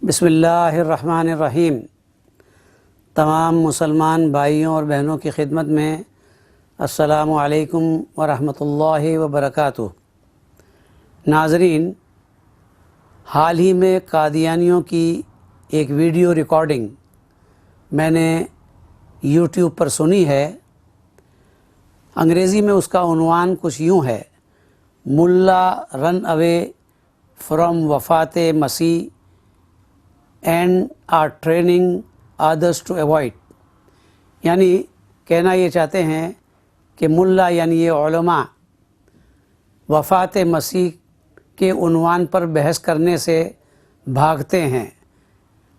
بسم اللہ الرحمن الرحیم۔ تمام مسلمان بھائیوں اور بہنوں کی خدمت میں السلام علیکم ورحمۃ اللہ وبرکاتہ۔ ناظرین، حال ہی میں قادیانیوں کی ایک ویڈیو ریکارڈنگ میں نے یوٹیوب پر سنی ہے۔ انگریزی میں اس کا عنوان کچھ یوں ہے: ملا رن اوے فرام وفات مسیح and are training others to avoid, یعنی کہنا یہ چاہتے ہیں کہ ملا یعنی یہ علماء وفات مسیح کے عنوان پر بحث کرنے سے بھاگتے ہیں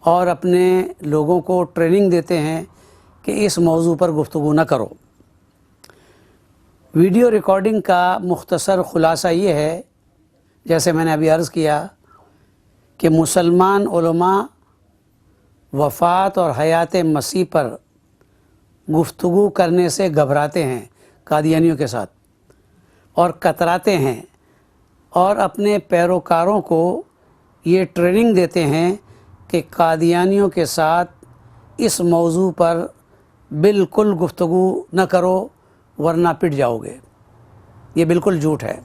اور اپنے لوگوں کو ٹریننگ دیتے ہیں کہ اس موضوع پر گفتگو نہ کرو۔ ویڈیو ریکارڈنگ کا مختصر خلاصہ یہ ہے، جیسے میں نے ابھی عرض کیا، کہ مسلمان علماء وفات اور حیات مسیح پر گفتگو کرنے سے گھبراتے ہیں قادیانیوں کے ساتھ، اور کتراتے ہیں، اور اپنے پیروکاروں کو یہ ٹریننگ دیتے ہیں کہ قادیانیوں کے ساتھ اس موضوع پر بالکل گفتگو نہ کرو ورنہ پٹ جاؤ گے۔ یہ بالکل جھوٹ ہے۔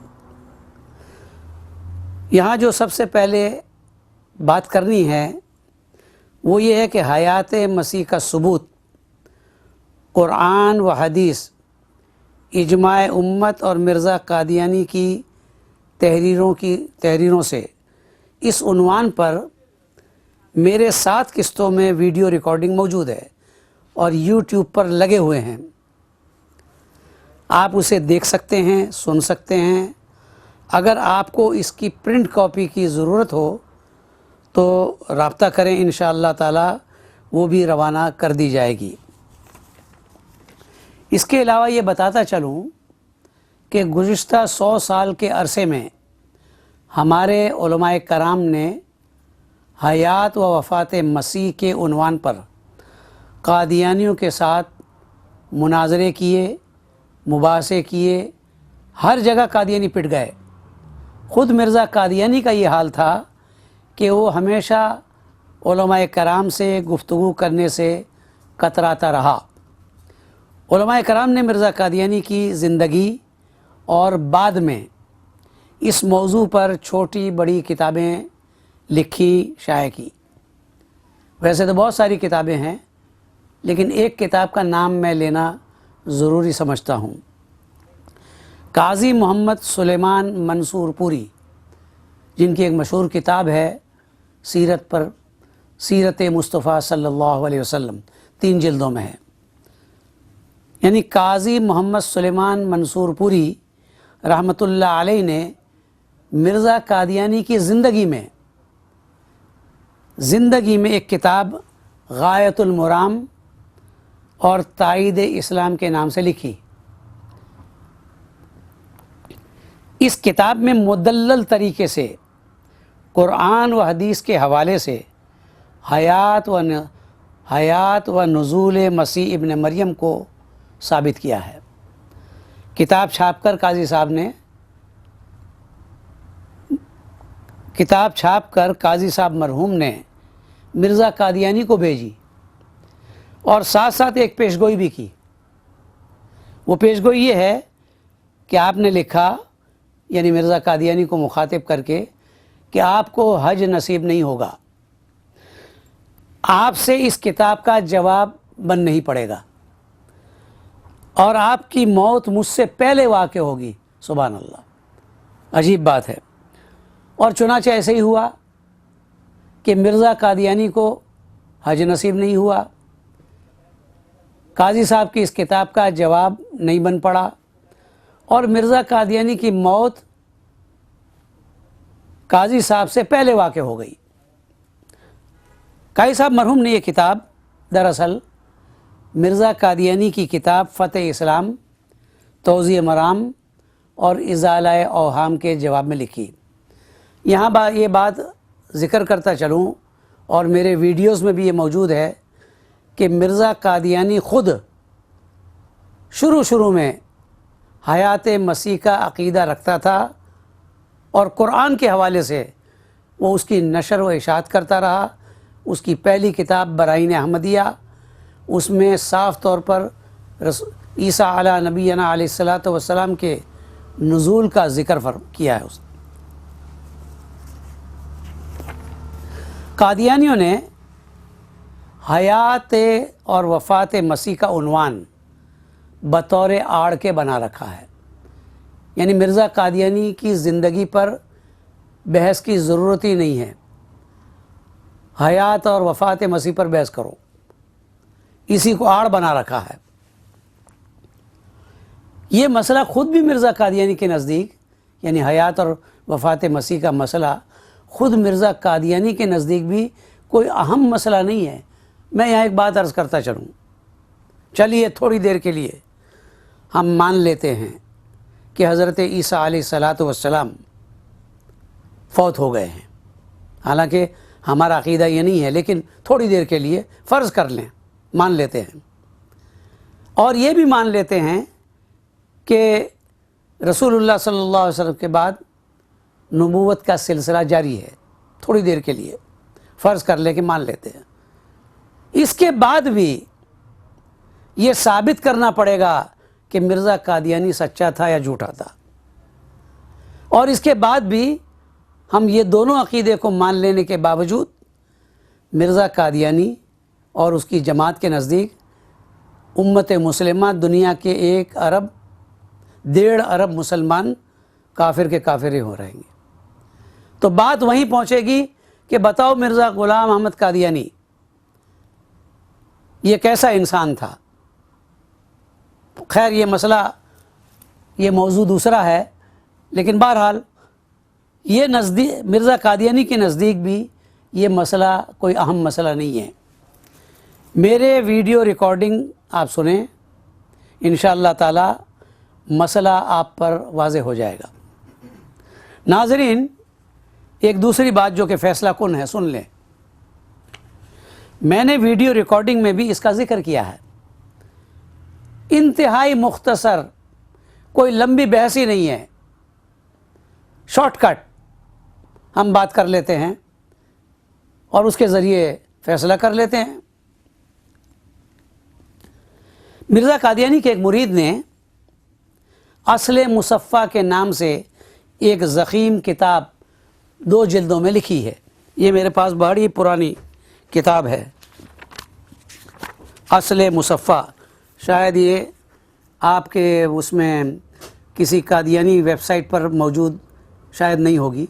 یہاں جو سب سے پہلے بات کرنی ہے وہ یہ ہے کہ حیات مسیح کا ثبوت قرآن و حدیث، اجماع امت اور مرزا قادیانی کی تحریروں سے اس عنوان پر میرے 7 قسطوں میں ویڈیو ریکارڈنگ موجود ہے اور یوٹیوب پر لگے ہوئے ہیں۔ آپ اسے دیکھ سکتے ہیں، سن سکتے ہیں۔ اگر آپ کو اس کی پرنٹ کاپی کی ضرورت ہو تو رابطہ کریں، انشاءاللہ تعالی وہ بھی روانہ کر دی جائے گی۔ اس کے علاوہ یہ بتاتا چلوں کہ گزشتہ 100 سال کے عرصے میں ہمارے علماء کرام نے حیات و وفات مسیح کے عنوان پر قادیانیوں کے ساتھ مناظرے کیے، مباحثے کیے۔ ہر جگہ قادیانی پٹ گئے۔ خود مرزا قادیانی کا یہ حال تھا کہ وہ ہمیشہ علماء کرام سے گفتگو کرنے سے کتراتا رہا۔ علماء کرام نے مرزا قادیانی کی زندگی اور بعد میں اس موضوع پر چھوٹی بڑی کتابیں لکھی، شائع کی۔ ویسے تو بہت ساری کتابیں ہیں، لیکن ایک کتاب کا نام میں لینا ضروری سمجھتا ہوں۔ قاضی محمد سلیمان منصور پوری، جن کی ایک مشہور کتاب ہے سیرت مصطفیٰ صلی اللہ علیہ وسلم، 3 جلدوں میں ہے۔ یعنی قاضی محمد سلیمان منصور پوری رحمۃ اللہ علیہ نے مرزا قادیانی کی زندگی میں ایک کتاب غایۃ المرام اور تائید اسلام کے نام سے لکھی۔ اس کتاب میں مدلل طریقے سے قرآن و حدیث کے حوالے سے حیات و نزول مسیح ابن مریم کو ثابت کیا ہے۔ کتاب چھاپ کر قاضی صاحب مرحوم نے مرزا قادیانی کو بھیجی، اور ساتھ ساتھ ایک پیشگوئی بھی کی۔ وہ پیشگوئی یہ ہے کہ آپ نے لکھا، یعنی مرزا قادیانی کو مخاطب کر کے، کہ آپ کو حج نصیب نہیں ہوگا، آپ سے اس کتاب کا جواب بن نہیں پڑے گا، اور آپ کی موت مجھ سے پہلے واقع ہوگی۔ سبحان اللہ، عجیب بات ہے۔ اور چنانچہ ایسے ہی ہوا کہ مرزا قادیانی کو حج نصیب نہیں ہوا، قاضی صاحب کی اس کتاب کا جواب نہیں بن پڑا، اور مرزا قادیانی کی موت قاضی صاحب سے پہلے واقع ہو گئی۔ قاضی صاحب مرحوم نے یہ کتاب دراصل مرزا قادیانی کی کتاب فتح اسلام، توضیح مرام اور ازالہ اوہام کے جواب میں لکھی۔ یہاں یہ بات ذکر کرتا چلوں اور میرے ویڈیوز میں بھی یہ موجود ہے کہ مرزا قادیانی خود شروع میں حیات مسیح کا عقیدہ رکھتا تھا اور قرآن کے حوالے سے وہ اس کی نشر و اشاعت کرتا رہا۔ اس کی پہلی کتاب براہین احمدیہ، اس میں صاف طور پر عیسیٰ علی نبینا علیہ الصلاۃ والسلام کے نزول کا ذکر کیا ہے۔ اس قادیانیوں نے حیات اور وفات مسیح کا عنوان بطور آڑ کے بنا رکھا ہے، یعنی مرزا قادیانی کی زندگی پر بحث کی ضرورت ہی نہیں ہے، حیات اور وفات مسیح پر بحث کرو، اسی کو آڑ بنا رکھا ہے۔ یہ مسئلہ خود بھی مرزا قادیانی کے نزدیک، یعنی حیات اور وفات مسیح کا مسئلہ خود مرزا قادیانی کے نزدیک بھی کوئی اہم مسئلہ نہیں ہے۔ میں یہاں ایک بات عرض کرتا چلوں، چلیے تھوڑی دیر کے لیے ہم مان لیتے ہیں کہ حضرت عیسیٰ علیہ الصلاۃ والسلام فوت ہو گئے ہیں، حالانکہ ہمارا عقیدہ یہ نہیں ہے، لیکن تھوڑی دیر کے لیے فرض کر لیں، مان لیتے ہیں۔ اور یہ بھی مان لیتے ہیں کہ رسول اللہ صلی اللہ علیہ وسلم کے بعد نبوت کا سلسلہ جاری ہے، تھوڑی دیر کے لیے فرض کر لیں کہ مان لیتے ہیں۔ اس کے بعد بھی یہ ثابت کرنا پڑے گا کہ مرزا قادیانی سچا تھا یا جھوٹا تھا، اور اس کے بعد بھی ہم یہ دونوں عقیدے کو مان لینے کے باوجود مرزا قادیانی اور اس کی جماعت کے نزدیک امت مسلمہ دنیا کے 1 ارب 1.5 ارب مسلمان کافر کے کافر ہی ہو رہیں گے۔ تو بات وہیں پہنچے گی کہ بتاؤ مرزا غلام احمد قادیانی یہ کیسا انسان تھا۔ خیر یہ مسئلہ، یہ موضوع دوسرا ہے، لیکن بہرحال یہ مرزا قادیانی کے نزدیک بھی یہ مسئلہ کوئی اہم مسئلہ نہیں ہے۔ میرے ویڈیو ریکارڈنگ آپ سنیں، انشاءاللہ تعالی مسئلہ آپ پر واضح ہو جائے گا۔ ناظرین، ایک دوسری بات جو کہ فیصلہ کن ہے، سن لیں۔ میں نے ویڈیو ریکارڈنگ میں بھی اس کا ذکر کیا ہے، انتہائی مختصر، کوئی لمبی بحث ہی نہیں ہے، شارٹ کٹ ہم بات کر لیتے ہیں اور اس کے ذریعے فیصلہ کر لیتے ہیں۔ مرزا قادیانی کے ایک مرید نے اصل مصفہ کے نام سے ایک ضخیم کتاب 2 جلدوں میں لکھی ہے۔ یہ میرے پاس بڑی پرانی کتاب ہے، اصل مصفہ۔ شاید یہ آپ کے اس میں کسی قادیانی ویب سائٹ پر موجود شاید نہیں ہوگی،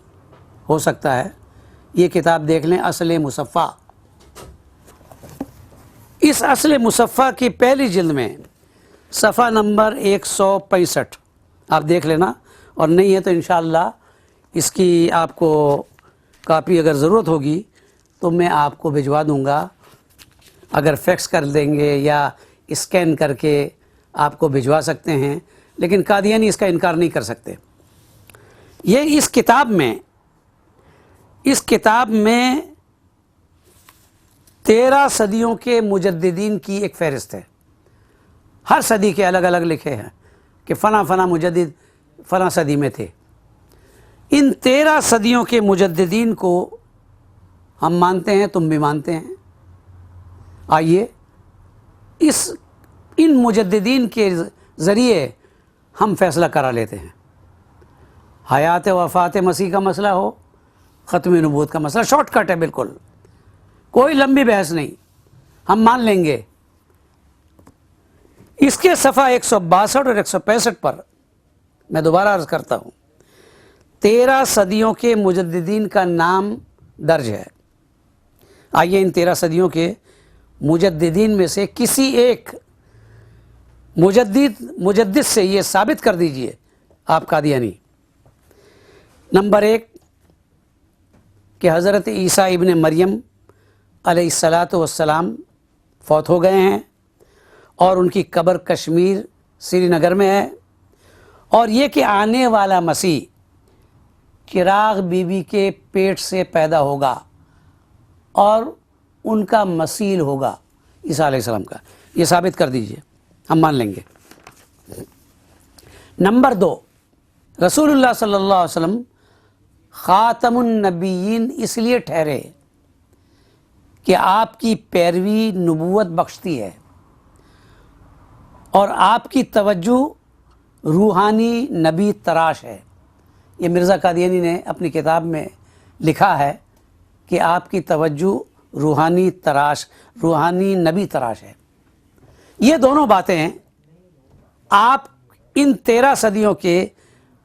ہو سکتا ہے۔ یہ کتاب دیکھ لیں، اصل مصفہ۔ اس اصل مصفہ کی پہلی جلد میں صفحہ نمبر 165 آپ دیکھ لینا، اور نہیں ہے تو انشاءاللہ اس کی آپ کو کاپی اگر ضرورت ہوگی تو میں آپ کو بھجوا دوں گا، اگر فیکس کر دیں گے یا اسکین کر کے آپ کو بھجوا سکتے ہیں، لیکن قادیانی اس کا انکار نہیں کر سکتے۔ یہ اس کتاب میں 13 صدیوں کے مجددین کی ایک فہرست ہے، ہر صدی کے الگ الگ لکھے ہیں کہ فلاں مجدد فلاں صدی میں تھے۔ ان 13 صدیوں کے مجددین کو ہم مانتے ہیں، تم بھی مانتے ہیں۔ آئیے ان مجددین کے ذریعے ہم فیصلہ کرا لیتے ہیں۔ حیات و وفات مسیح کا مسئلہ ہو، ختم نبوت کا مسئلہ، شارٹ کٹ ہے بالکل، کوئی لمبی بحث نہیں، ہم مان لیں گے۔ اس کے صفحہ 162 اور 165 پر میں دوبارہ عرض کرتا ہوں، 13 صدیوں کے مجددین کا نام درج ہے۔ آئیے ان 13 صدیوں کے مجددین میں سے کسی ایک مجدد سے یہ ثابت کر دیجئے آپ قادیانی۔ نمبر 1، کہ حضرت عیسیٰ ابن مریم علیہ الصلاۃ والسلام فوت ہو گئے ہیں اور ان کی قبر کشمیر سری نگر میں ہے، اور یہ کہ آنے والا مسیح چراغ بی بی کے پیٹ سے پیدا ہوگا اور ان کا مثیل ہوگا عیسیٰ علیہ السلام کا، یہ ثابت کر دیجئے، ہم مان لیں گے۔ نمبر 2، رسول اللہ صلی اللہ علیہ وسلم خاتم النبیین اس لیے ٹھہرے کہ آپ کی پیروی نبوت بخشتی ہے اور آپ کی توجہ روحانی نبی تراش ہے۔ یہ مرزا قادیانی نے اپنی کتاب میں لکھا ہے کہ آپ کی توجہ روحانی نبی تراش ہے۔ یہ دونوں باتیں آپ ان 13 صدیوں کے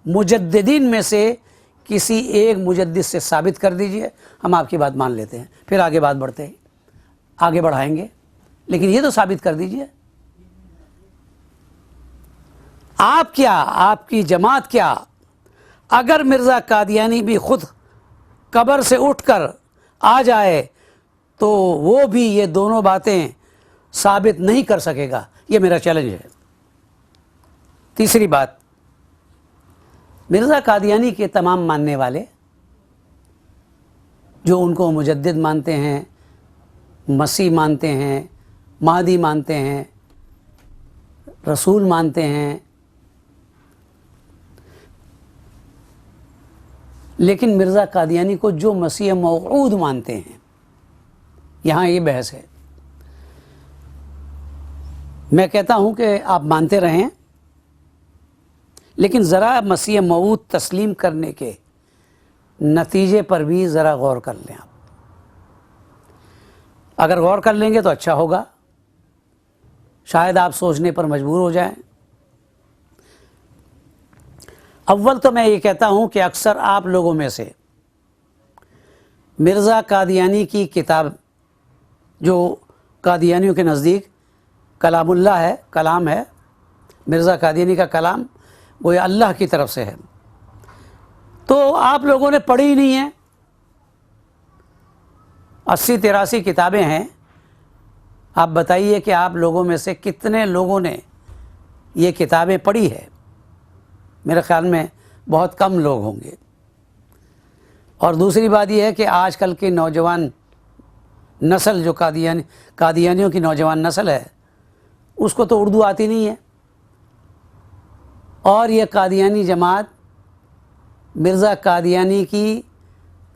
مجددین میں سے کسی ایک مجدد سے ثابت کر دیجئے، ہم آپ کی بات مان لیتے ہیں، پھر آگے بات آگے بڑھائیں گے، لیکن یہ تو ثابت کر دیجئے۔ آپ کیا، آپ کی جماعت کیا، اگر مرزا قادیانی بھی خود قبر سے اٹھ کر آ جائے تو وہ بھی یہ دونوں باتیں ثابت نہیں کر سکے گا، یہ میرا چیلنج ہے۔ تیسری بات، مرزا قادیانی کے تمام ماننے والے جو ان کو مجدد مانتے ہیں، مسیح مانتے ہیں، مہدی مانتے ہیں، رسول مانتے ہیں، لیکن مرزا قادیانی کو جو مسیح موعود مانتے ہیں، یہاں یہ بحث ہے۔ میں کہتا ہوں کہ آپ مانتے رہیں، لیکن ذرا مسیح موعود تسلیم کرنے کے نتیجے پر بھی ذرا غور کر لیں۔ آپ اگر غور کر لیں گے تو اچھا ہوگا، شاید آپ سوچنے پر مجبور ہو جائیں۔ اول تو میں یہ کہتا ہوں کہ اکثر آپ لوگوں میں سے مرزا قادیانی کی کتاب، جو قادیانیوں کے نزدیک کلام اللہ ہے، کلام ہے، مرزا قادیانی کا کلام وہ اللہ کی طرف سے ہے، تو آپ لوگوں نے پڑھی ہی نہیں ہے۔ 80-83 کتابیں ہیں، آپ بتائیے کہ آپ لوگوں میں سے کتنے لوگوں نے یہ کتابیں پڑھی ہے؟ میرے خیال میں بہت کم لوگ ہوں گے۔ اور دوسری بات یہ ہے کہ آج کل کی نوجوان نسل جو قادیانیوں کی نوجوان نسل ہے، اس کو تو اردو آتی نہیں ہے، اور یہ قادیانی جماعت مرزا قادیانی کی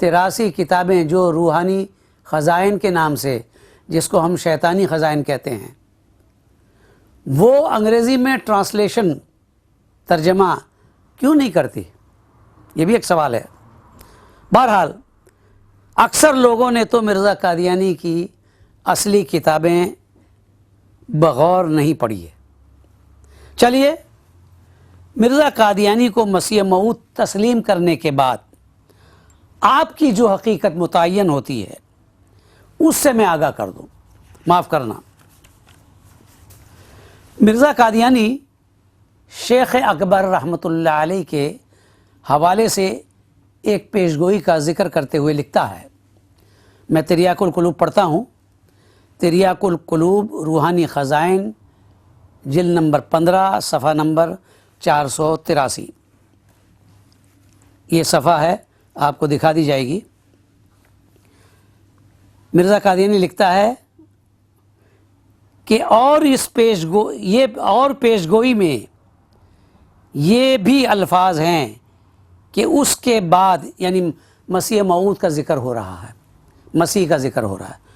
83 کتابیں جو روحانی خزائن کے نام سے، جس کو ہم شیطانی خزائن کہتے ہیں، وہ انگریزی میں ٹرانسلیشن، ترجمہ کیوں نہیں کرتی؟ یہ بھی ایک سوال ہے۔ بہرحال اکثر لوگوں نے تو مرزا قادیانی کی اصلی کتابیں بغور نہیں پڑھی ہے۔ چلیے، مرزا قادیانی کو مسیح موعود تسلیم کرنے کے بعد آپ کی جو حقیقت متعین ہوتی ہے اس سے میں آگاہ کر دوں، معاف کرنا۔ مرزا قادیانی شیخ اکبر رحمۃ اللہ علیہ کے حوالے سے ایک پیشگوئی کا ذکر کرتے ہوئے لکھتا ہے، میں تریاق القلوب پڑھتا ہوں۔ تریاق القلوب روحانی خزائن، جلد نمبر 15، صفحہ نمبر 483، یہ صفحہ ہے، آپ کو دکھا دی جائے گی۔ مرزا قادیانی لکھتا ہے کہ اور پیشگوئی میں یہ بھی الفاظ ہیں کہ اس کے بعد، یعنی مسیح موعود کا ذکر ہو رہا ہے، مسیح کا ذکر ہو رہا ہے،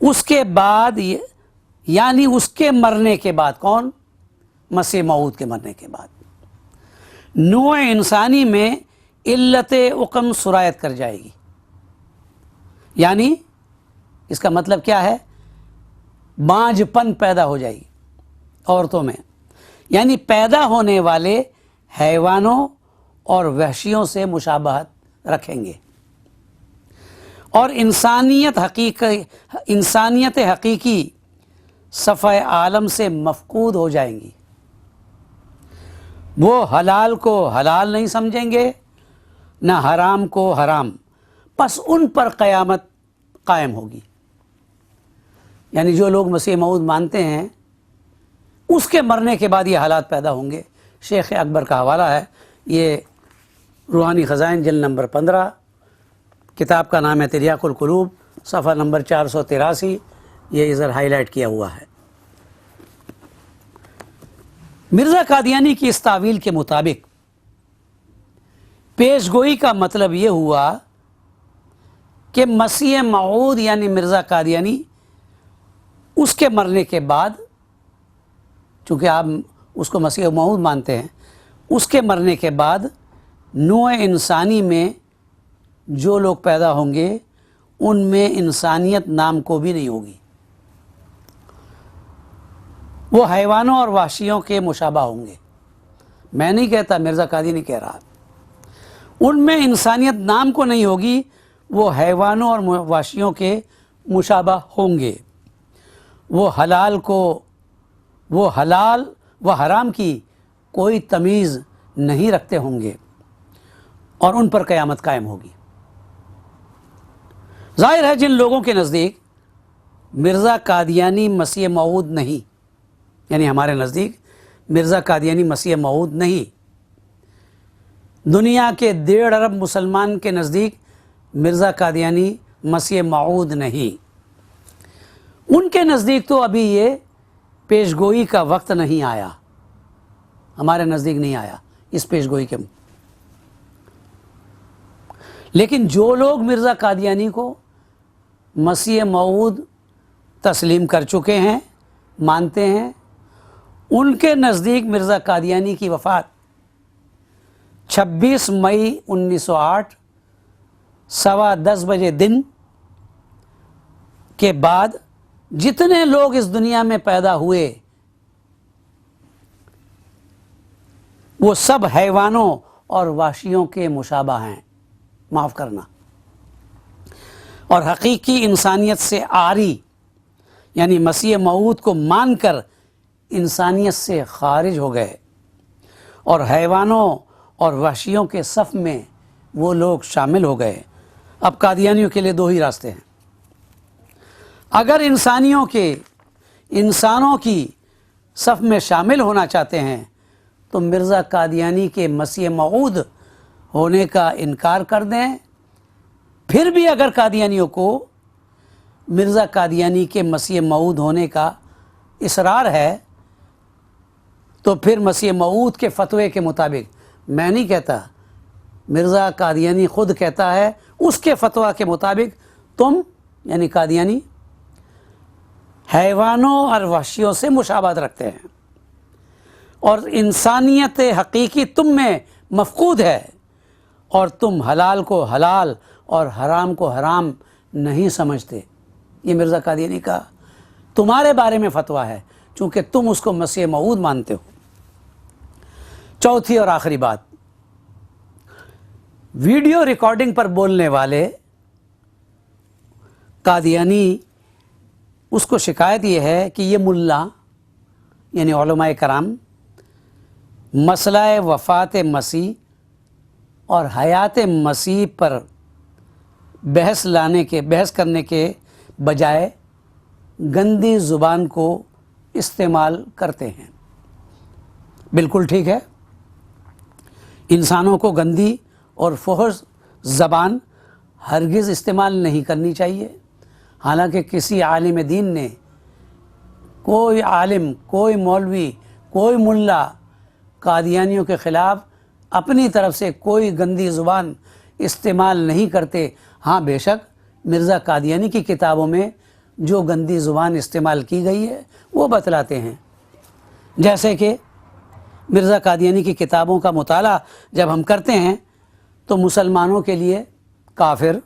اس کے بعد، یعنی اس کے مرنے کے بعد، کون؟ مسیح موعود کے مرنے کے بعد نوع انسانی میں علت عقم سرایت کر جائے گی۔ یعنی اس کا مطلب کیا ہے؟ بانجھ پن پیدا ہو جائے گی عورتوں میں، یعنی پیدا ہونے والے حیوانوں اور وحشیوں سے مشابہت رکھیں گے، اور انسانیت حقیقی صفحہ عالم سے مفقود ہو جائیں گی۔ وہ حلال کو حلال نہیں سمجھیں گے، نہ حرام کو حرام، پس ان پر قیامت قائم ہوگی. یعنی جو لوگ مسیح موعود مانتے ہیں اس کے مرنے کے بعد یہ حالات پیدا ہوں گے. شیخ اکبر کا حوالہ ہے، یہ روحانی خزائن جلد نمبر 15، کتاب کا نام ہے تریاق القلوب، صفحہ نمبر 483، یہ ادھر ہائی لائٹ کیا ہوا ہے. مرزا قادیانی کی اس تعویل کے مطابق پیش گوئی کا مطلب یہ ہوا کہ مسیح موعود یعنی مرزا قادیانی اس کے مرنے کے بعد، چونکہ آپ اس کو مسیح موعود مانتے ہیں، اس کے مرنے کے بعد نوع انسانی میں جو لوگ پیدا ہوں گے ان میں انسانیت نام کو بھی نہیں ہوگی. وہ حیوانوں اور وحشیوں کے مشابہ ہوں گے. میں نہیں کہتا، مرزا قادیانی کہہ رہا. ان میں انسانیت نام کو نہیں ہوگی، وہ حیوانوں اور وحشیوں کے مشابہ ہوں گے. وہ حلال و حرام کی کوئی تمیز نہیں رکھتے ہوں گے اور ان پر قیامت قائم ہوگی. ظاہر ہے جن لوگوں کے نزدیک مرزا قادیانی مسیح موعود نہیں، یعنی ہمارے نزدیک مرزا قادیانی مسیح موعود نہیں، دنیا کے 1.5 ارب مسلمان کے نزدیک مرزا قادیانی مسیح موعود نہیں، ان کے نزدیک تو ابھی یہ پیش گوئی کا وقت نہیں آیا. ہمارے نزدیک نہیں آیا اس پیش گوئی کے. لیکن جو لوگ مرزا قادیانی کو مسیح موعود تسلیم کر چکے ہیں، مانتے ہیں، ان کے نزدیک مرزا قادیانی کی وفات 26 مئی 1908 10:15 بجے دن کے بعد جتنے لوگ اس دنیا میں پیدا ہوئے وہ سب حیوانوں اور وحشیوں کے مشابہ ہیں. معاف کرنا. اور حقیقی انسانیت سے عاری، یعنی مسیح موعود کو مان کر انسانیت سے خارج ہو گئے اور حیوانوں اور وحشیوں کے صف میں وہ لوگ شامل ہو گئے. اب قادیانیوں کے لیے 2 ہی راستے ہیں. اگر انسانوں کی صف میں شامل ہونا چاہتے ہیں تو مرزا قادیانی کے مسیح موعود ہونے کا انکار کر دیں. پھر بھی اگر قادیانیوں کو مرزا قادیانی کے مسیح موعود ہونے کا اصرار ہے تو پھر مسیح موعود کے فتوے کے مطابق، میں نہیں کہتا، مرزا قادیانی خود کہتا ہے، اس کے فتویٰ کے مطابق تم یعنی قادیانی حیوانوں اور وحشیوں سے مشابہت رکھتے ہیں اور انسانیت حقیقی تم میں مفقود ہے اور تم حلال کو حلال اور حرام کو حرام نہیں سمجھتے. یہ مرزا قادیانی کا تمہارے بارے میں فتویٰ ہے چونکہ تم اس کو مسیح موعود مانتے ہو. چوتھی اور آخری بات، ویڈیو ریکارڈنگ پر بولنے والے قادیانی اس کو شکایت یہ ہے کہ یہ ملا یعنی علماء کرام مسئلہ وفات مسیح اور حیات مسیح پر بحث کرنے کے بجائے گندی زبان کو استعمال کرتے ہیں. بالکل ٹھیک ہے، انسانوں کو گندی اور فحش زبان ہرگز استعمال نہیں کرنی چاہیے. حالانکہ کسی عالم دین نے، کوئی عالم، کوئی مولوی، کوئی ملا قادیانیوں کے خلاف اپنی طرف سے کوئی گندی زبان استعمال نہیں کرتے. ہاں بے شک مرزا قادیانی کی کتابوں میں جو گندی زبان استعمال کی گئی ہے وہ بتلاتے ہیں. جیسے کہ مرزا قادیانی کی کتابوں کا مطالعہ جب ہم کرتے ہیں تو مسلمانوں کے لیے کافر،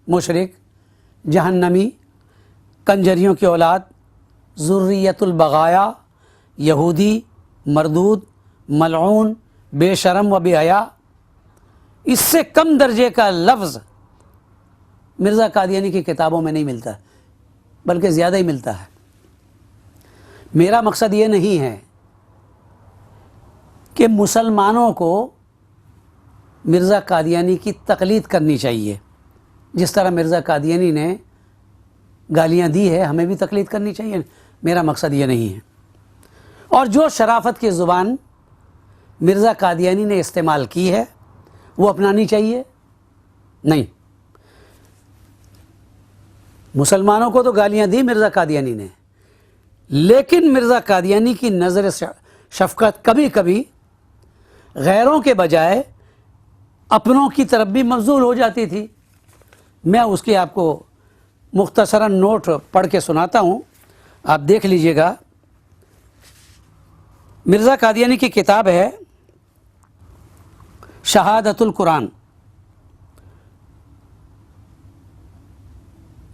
مشرک، جہنمی، کنجریوں کی اولاد، ذریت البغایا، یہودی، مردود، ملعون، بے شرم و بے حیا، اس سے کم درجے کا لفظ مرزا قادیانی کی کتابوں میں نہیں ملتا، بلکہ زیادہ ہی ملتا ہے. میرا مقصد یہ نہیں ہے کہ مسلمانوں کو مرزا قادیانی کی تقلید کرنی چاہیے. جس طرح مرزا قادیانی نے گالیاں دی ہے ہمیں بھی تقلید کرنی چاہیے. میرا مقصد یہ نہیں ہے. اور جو شرافت کی زبان مرزا قادیانی نے استعمال کی ہے وہ اپنانی چاہیے نہیں. مسلمانوں کو تو گالیاں دی مرزا قادیانی نے، لیکن مرزا قادیانی کی نظر شفقت کبھی کبھی غیروں کے بجائے اپنوں کی طرف بھی مبذول ہو جاتی تھی. میں اس کی آپ کو مختصراً نوٹ پڑھ کے سناتا ہوں، آپ دیکھ لیجئے گا. مرزا قادیانی کی کتاب ہے شہادت القرآن.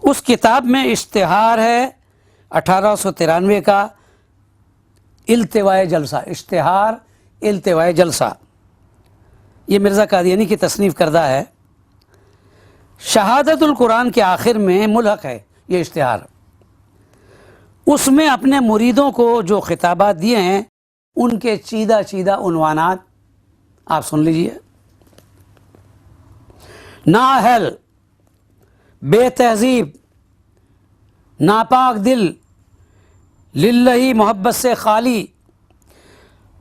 اس کتاب میں اشتہار ہے 1893 کا التواء جلسہ. اشتہار التواء جلسہ یہ مرزا قادیانی کی تصنیف کردہ ہے. شہادت القرآن کے آخر میں ملحق ہے یہ اشتہار. اس میں اپنے مریدوں کو جو خطابات دیے ہیں ان کے چیدہ چیدہ عنوانات آپ سن لیجئے. نااہل، بے تہذیب، ناپاک دل، للہ محبت سے خالی،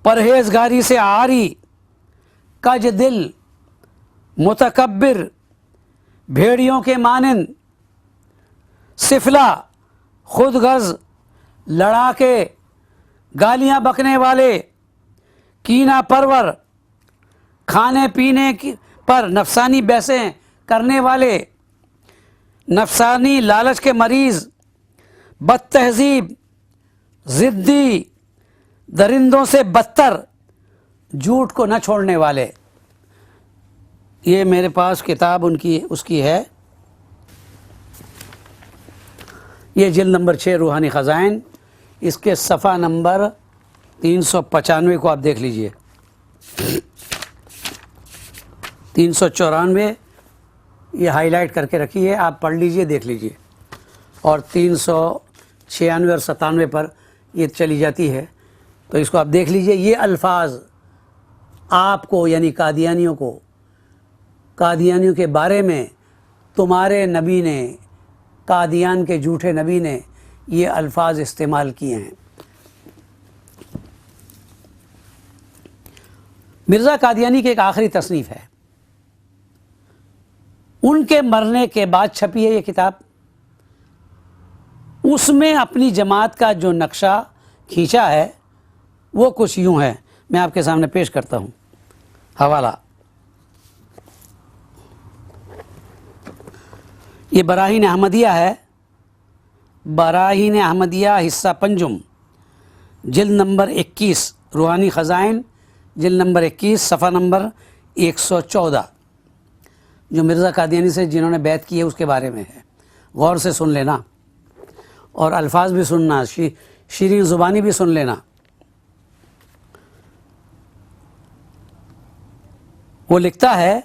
پرہیزگاری سے عاری، کج دل، متکبر، بھیڑیوں کے مانند، سفلا، خود غرض، لڑاکے، گالیاں بکنے والے، کینہ پرور، کھانے پینے پر نفسانی بحثیں کرنے والے، نفسانی لالچ کے مریض، بد تہذیب، ضدی، درندوں سے بدتر، جھوٹ کو نہ چھوڑنے والے. یہ میرے پاس کتاب اس کی ہے. یہ جلد نمبر 6 روحانی خزائن، اس کے صفحہ نمبر 395 کو آپ دیکھ لیجئے. 394 یہ ہائی لائٹ کر کے رکھی ہے، آپ پڑھ لیجئے، دیکھ لیجئے. اور 396 اور 97 پر یہ چلی جاتی ہے، تو اس کو آپ دیکھ لیجئے. یہ الفاظ آپ کو یعنی قادیانیوں کے بارے میں تمہارے نبی نے، قادیان کے جھوٹے نبی نے یہ الفاظ استعمال کیے ہیں. مرزا قادیانی کی ایک آخری تصنیف ہے، ان کے مرنے کے بعد چھپی ہے یہ کتاب. اس میں اپنی جماعت کا جو نقشہ کھینچا ہے وہ کچھ یوں ہے، میں آپ کے سامنے پیش کرتا ہوں. حوالہ یہ براہین احمدیہ ہے، براہین احمدیہ حصہ پنجم، جلد نمبر 21 روحانی خزائن، جلد نمبر 21 صفحہ نمبر 114. جو مرزا قادیانی سے جنہوں نے بیعت کی ہے اس کے بارے میں ہے. غور سے سن لینا اور الفاظ بھی سننا، شیرین زبانی بھی سن لینا. وہ لکھتا ہے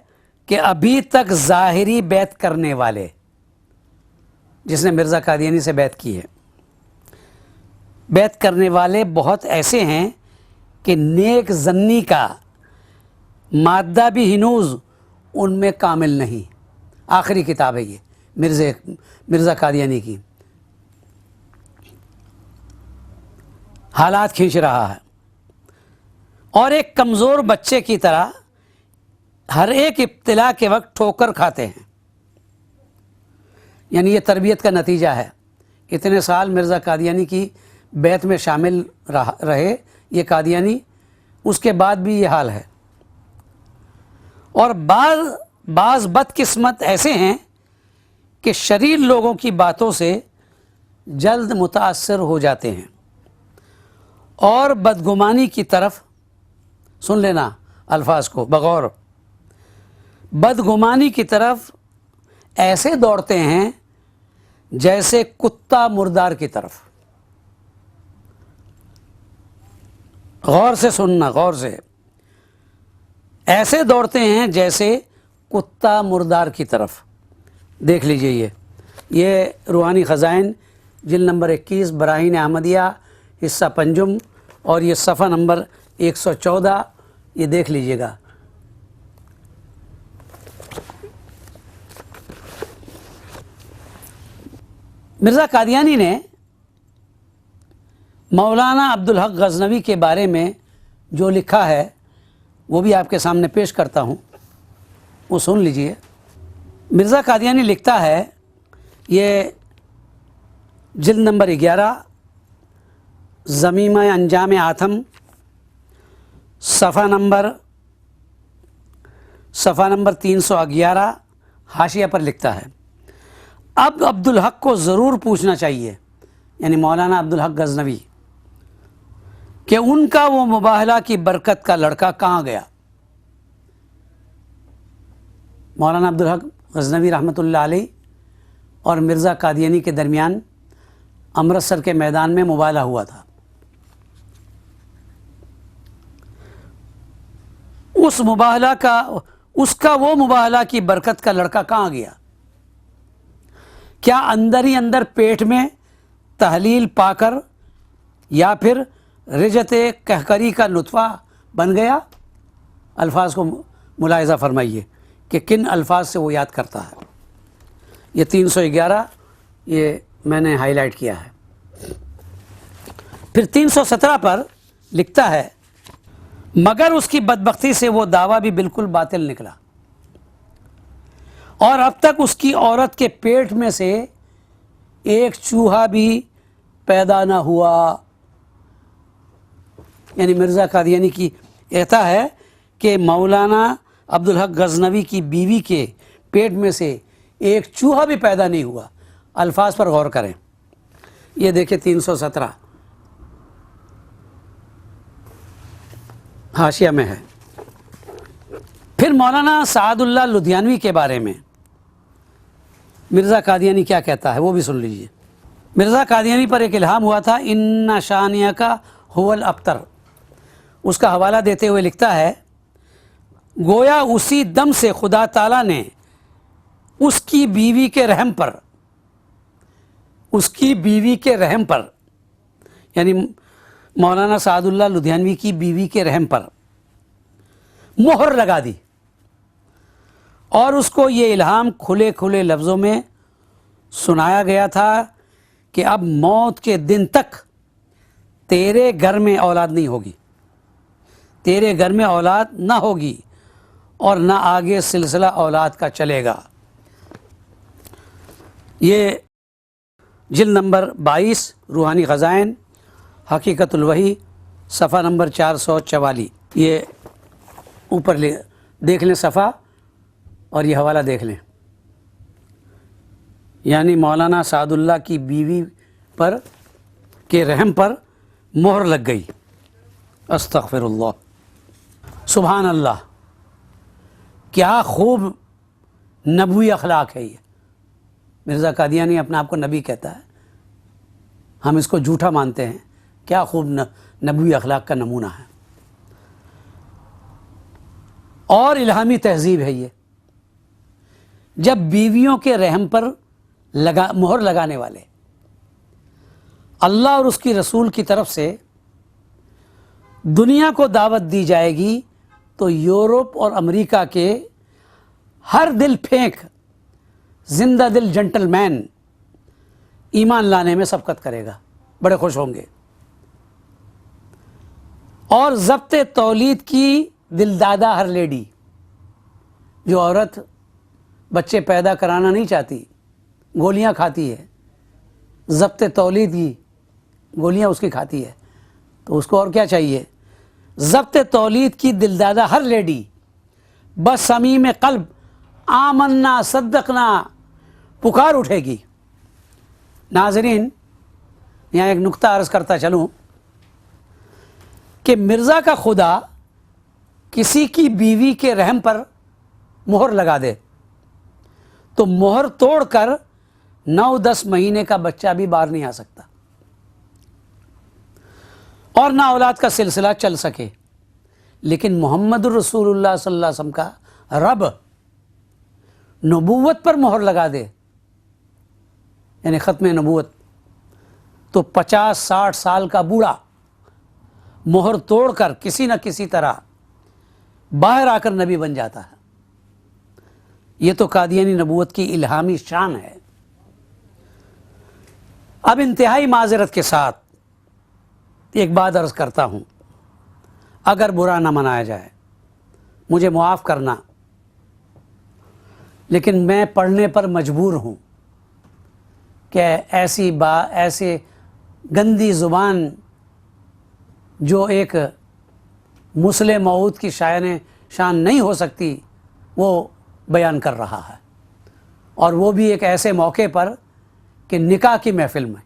کہ ابھی تک ظاہری بیعت کرنے والے، جس نے مرزا قادیانی سے بیعت کی ہے، بیعت کرنے والے بہت ایسے ہیں کہ نیک ظنی کا مادہ بھی ہنوز ان میں کامل نہیں. آخری کتاب ہے یہ مرزا قادیانی کی. حالات کھینچ رہا ہے اور ایک کمزور بچے کی طرح ہر ایک ابتلا کے وقت ٹھوکر کھاتے ہیں. یعنی یہ تربیت کا نتیجہ ہے. اتنے سال مرزا قادیانی کی بیعت میں شامل رہے یہ قادیانی، اس کے بعد بھی یہ حال ہے. اور بعض بدقسمت ایسے ہیں کہ شریر لوگوں کی باتوں سے جلد متاثر ہو جاتے ہیں اور بدگمانی کی طرف، سن لینا الفاظ کو بغور، بدگمانی کی طرف ایسے دوڑتے ہیں جیسے کتا مردار کی طرف. غور سے سننا، غور سے. ایسے دوڑتے ہیں جیسے کتا مردار کی طرف. دیکھ لیجئے یہ روحانی خزائن جلد نمبر 21 براہین احمدیہ حصہ پنجم اور یہ صفحہ نمبر 114. یہ دیکھ لیجئے گا. مرزا قادیانی نے مولانا عبدالحق غزنوی کے بارے میں جو لکھا ہے وہ بھی آپ کے سامنے پیش کرتا ہوں، وہ سن لیجئے۔ مرزا قادیانی لکھتا ہے، یہ جلد نمبر 11 ضمیمہ انجام آتم صفحہ نمبر 311 حاشیہ پر لکھتا ہے، اب عبدالحق کو ضرور پوچھنا چاہیے، یعنی مولانا عبدالحق غزنوی، کہ ان کا وہ مباہلہ کی برکت کا لڑکا کہاں گیا۔ مولانا عبدالحق غزنوی رحمۃ اللہ علیہ اور مرزا قادیانی کے درمیان امرتسر کے میدان میں مباہلہ ہوا تھا۔ اس کا وہ مباہلہ کی برکت کا لڑکا کہاں گیا؟ کیا اندر ہی اندر پیٹ میں تحلیل پا کر یا پھر رجت کہکری کا نطفہ بن گیا؟ الفاظ کو ملاحظہ فرمائیے کہ کن الفاظ سے وہ یاد کرتا ہے۔ یہ 311 یہ میں نے ہائی لائٹ کیا ہے۔ پھر 317 پر لکھتا ہے، مگر اس کی بدبختی سے وہ دعویٰ بھی بالکل باطل نکلا، اور اب تک اس کی عورت کے پیٹ میں سے ایک چوہا بھی پیدا نہ ہوا۔ یعنی مرزا قادیانی کی کہتا ہے کہ مولانا عبدالحق غزنوی کی بیوی کے پیٹ میں سے ایک چوہا بھی پیدا نہیں ہوا۔ الفاظ پر غور کریں، یہ دیکھیں 317 حاشیہ میں ہے۔ پھر مولانا سعد اللہ لدھیانوی کے بارے میں مرزا قادیانی کیا کہتا ہے وہ بھی سن لیجیے۔ مرزا قادیانی پر ایک الہام ہوا تھا، ان شانیہ کا هو الابتر، اس کا حوالہ دیتے ہوئے لکھتا ہے، گویا اسی دم سے خدا تعالیٰ نے اس کی بیوی کے رحم پر یعنی مولانا سعد اللہ لدھیانوی کی بیوی کے رحم پر مہر لگا دی، اور اس کو یہ الہام کھلے کھلے لفظوں میں سنایا گیا تھا کہ اب موت کے دن تک تیرے گھر میں اولاد نہیں ہوگی، تیرے گھر میں اولاد نہ ہوگی اور نہ آگے سلسلہ اولاد کا چلے گا۔ یہ جلد نمبر 22 روحانی خزائن حقیقت الوحی صفحہ نمبر 444، یہ اوپر دیکھ لیں صفحہ اور یہ حوالہ دیکھ لیں۔ یعنی مولانا سعد اللہ کی بیوی پر کے رحم پر مہر لگ گئی۔ استغفر اللہ، سبحان اللہ، کیا خوب نبوی اخلاق ہے یہ۔ مرزا قادیانی اپنا آپ کو نبی کہتا ہے، ہم اس کو جھوٹا مانتے ہیں، کیا خوب نبوی اخلاق کا نمونہ ہے اور الہامی تہذیب ہے یہ۔ جب بیویوں کے رحم پر مہر لگانے والے اللہ اور اس کی رسول کی طرف سے دنیا کو دعوت دی جائے گی تو یورپ اور امریکہ کے ہر دل پھینک زندہ دل جنٹل مین ایمان لانے میں سبقت کرے گا، بڑے خوش ہوں گے۔ اور ضبط تولید کی دلدادہ ہر لیڈی، جو عورت بچے پیدا کرانا نہیں چاہتی، گولیاں کھاتی ہے، ضبط تولید کی گولیاں اس کی کھاتی ہے، تو اس کو اور کیا چاہیے؟ ضبط تولید کی دلدادہ ہر لیڈی بس صمیم قلب آمنا صدقنا پکار اٹھے گی۔ ناظرین، یہاں ایک نقطہ عرض کرتا چلوں کہ مرزا کا خدا کسی کی بیوی کے رحم پر مہر لگا دے تو مہر توڑ کر 9-10 مہینے کا بچہ بھی باہر نہیں آ سکتا اور نہ اولاد کا سلسلہ چل سکے، لیکن محمد الرسول اللہ صلی اللہ علیہ وسلم کا رب نبوت پر مہر لگا دے، یعنی ختم نبوت، تو 50-60 سال کا بوڑھا مہر توڑ کر کسی نہ کسی طرح باہر آ کر نبی بن جاتا ہے۔ یہ تو قادیانی نبوت کی الہامی شان ہے۔ اب انتہائی معذرت کے ساتھ ایک بات عرض کرتا ہوں، اگر برا نہ منایا جائے مجھے معاف کرنا، لیکن میں پڑھنے پر مجبور ہوں کہ ایسی گندی زبان جو ایک مسلم موعود کی شان نہیں ہو سکتی وہ بیان کر رہا ہے، اور وہ بھی ایک ایسے موقع پر کہ نکاح کی محفل میں۔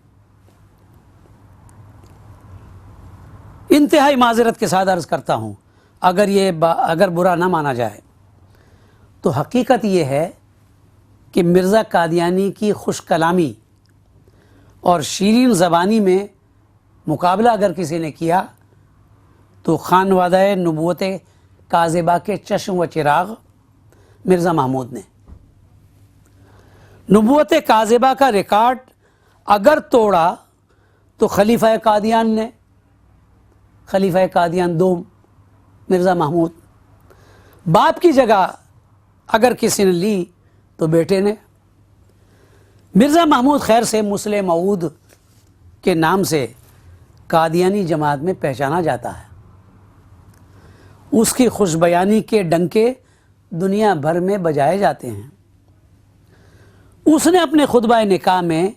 انتہائی معذرت کے ساتھ عرض کرتا ہوں، اگر برا نہ مانا جائے تو حقیقت یہ ہے کہ مرزا قادیانی کی خوش کلامی اور شیرین زبانی میں مقابلہ اگر کسی نے کیا تو خانوادہ نبوت کاذبہ کے چشم و چراغ مرزا محمود نے۔ نبوت کاذبہ کا ریکارڈ اگر توڑا تو خلیفہ قادیان نے، خلیفہ قادیان دوم مرزا محمود۔ باپ کی جگہ اگر کسی نے لی تو بیٹے نے۔ مرزا محمود خیر سے مسلم موعود کے نام سے قادیانی جماعت میں پہچانا جاتا ہے۔ اس کی خوش بیانی کے ڈنکے دنیا بھر میں بجائے جاتے ہیں۔ اس نے اپنے خطبہ نکاح میں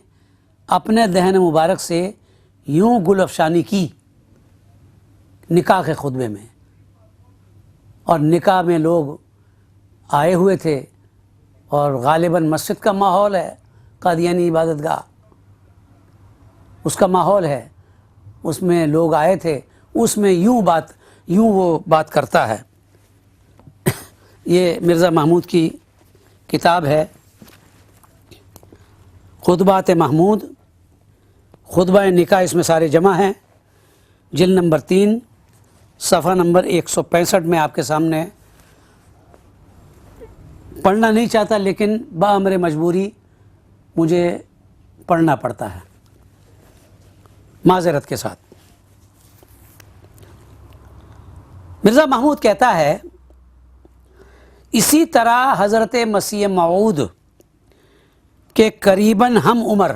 اپنے دہن مبارک سے یوں گل افشانی کی نکاح کے خطبے میں، اور نکاح میں لوگ آئے ہوئے تھے اور غالباً مسجد کا ماحول ہے، قادیانی عبادت گاہ اس کا ماحول ہے، اس میں لوگ آئے تھے، اس میں یوں وہ بات کرتا ہے۔ یہ مرزا محمود کی کتاب ہے خطبات محمود، خطبہ نکاح اس میں سارے جمع ہیں، جلد نمبر 3 صفحہ نمبر 165 میں آپ کے سامنے۔ پڑھنا نہیں چاہتا لیکن بامر مجبوری مجھے پڑھنا پڑتا ہے معذرت کے ساتھ۔ مرزا محمود کہتا ہے، اسی طرح حضرت مسیح موعود کے قریباً ہم عمر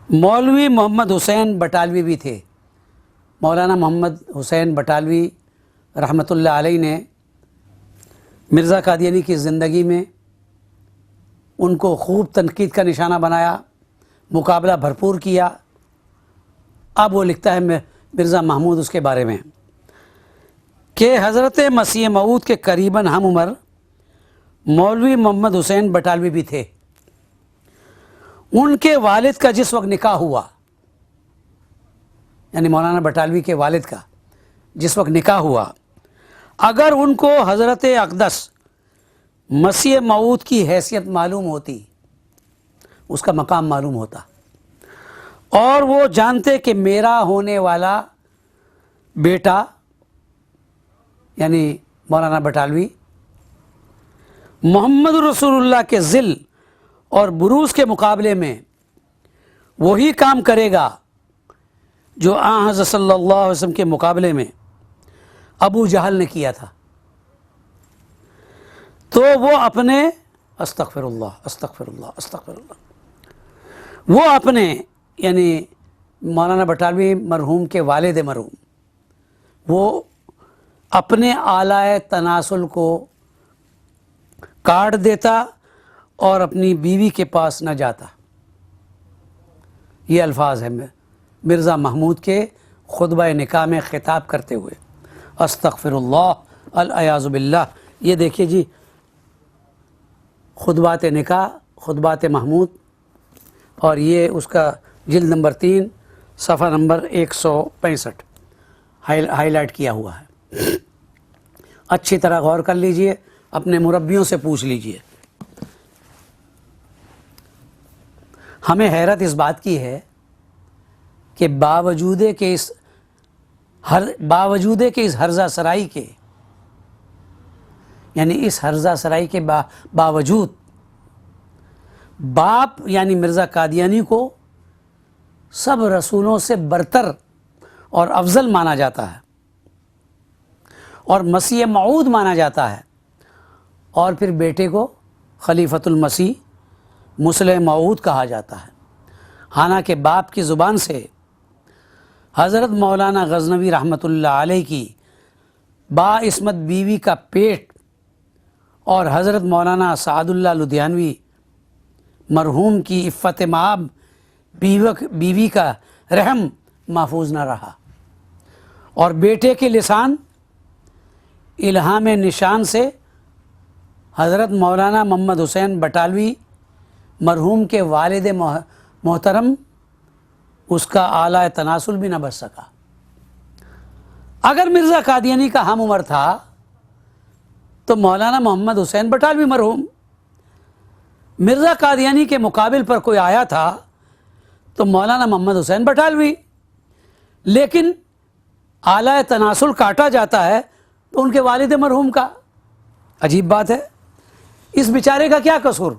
مولوی محمد حسین بٹالوی بھی تھے۔ مولانا محمد حسین بٹالوی رحمۃ اللہ علیہ نے مرزا قادیانی کی زندگی میں ان کو خوب تنقید کا نشانہ بنایا، مقابلہ بھرپور کیا۔ اب وہ لکھتا ہے مرزا محمود اس کے بارے میں کہ حضرت مسیح موعود کے قریباً ہم عمر مولوی محمد حسین بٹالوی بھی تھے۔ ان کے والد کا جس وقت نکاح ہوا، یعنی مولانا بٹالوی کے والد کا جس وقت نکاح ہوا، اگر ان کو حضرت اقدس مسیح موعود کی حیثیت معلوم ہوتی، اس کا مقام معلوم ہوتا، اور وہ جانتے کہ میرا ہونے والا بیٹا یعنی مولانا بٹالوی محمد رسول اللہ کے ذل اور بروز کے مقابلے میں وہی کام کرے گا جو آن حضرت صلی اللہ علیہ وسلم کے مقابلے میں ابو جہل نے کیا تھا، تو وہ اپنے استغفر اللہ وہ اپنے یعنی مولانا بٹالوی مرحوم کے والد مرحوم وہ اپنے آلائے تناسل کو کاٹ دیتا اور اپنی بیوی کے پاس نہ جاتا۔ یہ الفاظ ہیں مرزا محمود کے خطبہ نکاح میں خطاب کرتے ہوئے، استغفر اللہ العیاذ باللہ۔ یہ دیکھیے جی، خطبات نکاح، خطبات محمود، اور یہ اس کا جلد نمبر 3 صفحہ نمبر 165 ہائی لائٹ کیا ہوا ہے۔ اچھی طرح غور کر لیجئے، اپنے مربیوں سے پوچھ لیجئے۔ ہمیں حیرت اس بات کی ہے کہ باوجود کہ اس ہرزہ سرائی کے، یعنی اس ہرزہ سرائی کے باوجود باپ یعنی مرزا قادیانی کو سب رسولوں سے برتر اور افضل مانا جاتا ہے، اور مسیح موعود مانا جاتا ہے، اور پھر بیٹے کو خلیفۃ المسیح مسلح موعود کہا جاتا ہے، حالانکہ باپ کی زبان سے حضرت مولانا غزنوی رحمۃ اللہ علیہ کی باعصمت بیوی کا پیٹ اور حضرت مولانا سعد اللہ لدھیانوی مرحوم کی عفت مآب بیوی کا رحم محفوظ نہ رہا، اور بیٹے کے لسان الہام نشان سے حضرت مولانا محمد حسین بٹالوی مرحوم کے والد محترم اس کا اعلیٰ تناسل بھی نہ بچ سکا۔ اگر مرزا قادیانی کا ہم عمر تھا تو مولانا محمد حسین بٹالوی مرحوم، مرزا قادیانی کے مقابل پر کوئی آیا تھا تو مولانا محمد حسین بٹالوی، لیکن اعلیٰ تناسل کاٹا جاتا ہے تو ان کے والد مرحوم کا۔ عجیب بات ہے، اس بیچارے کا کیا قصور؟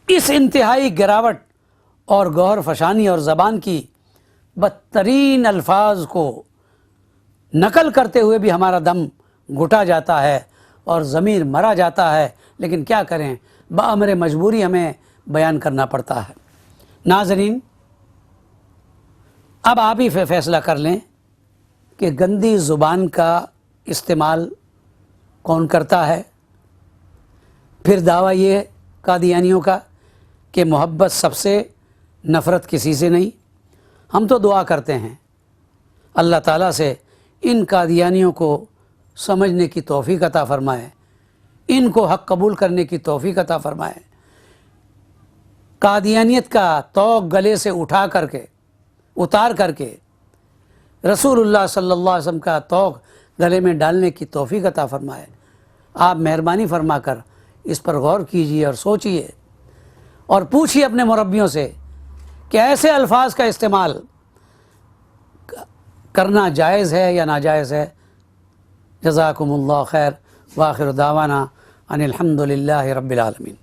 اس انتہائی گراوٹ اور گوہر فشانی اور زبان کی بدترین الفاظ کو نقل کرتے ہوئے بھی ہمارا دم گھٹا جاتا ہے اور ضمیر مرا جاتا ہے، لیکن کیا کریں، بامر مجبوری ہمیں بیان کرنا پڑتا ہے۔ ناظرین، اب آپ ہی فیصلہ کر لیں کہ گندی زبان کا استعمال کون کرتا ہے؟ پھر دعویٰ یہ قادیانیوں کا کہ محبت سب سے، نفرت کسی سے نہیں۔ ہم تو دعا کرتے ہیں اللہ تعالیٰ سے ان قادیانیوں کو سمجھنے کی توفیق عطا فرمائے، ان کو حق قبول کرنے کی توفیق عطا فرمائے، قادیانیت کا طوق گلے سے اتار کر کے رسول اللہ صلی اللہ علیہ وسلم کا طوق گلے میں ڈالنے کی توفیق عطا فرمائے۔ آپ مہربانی فرما کر اس پر غور کیجیے اور سوچیے اور پوچھیے اپنے مربیوں سے کہ ایسے الفاظ کا استعمال کرنا جائز ہے یا ناجائز ہے۔ جزاکم اللہ خیر، وآخر دعوانا ان الحمد للہ رب العالمین۔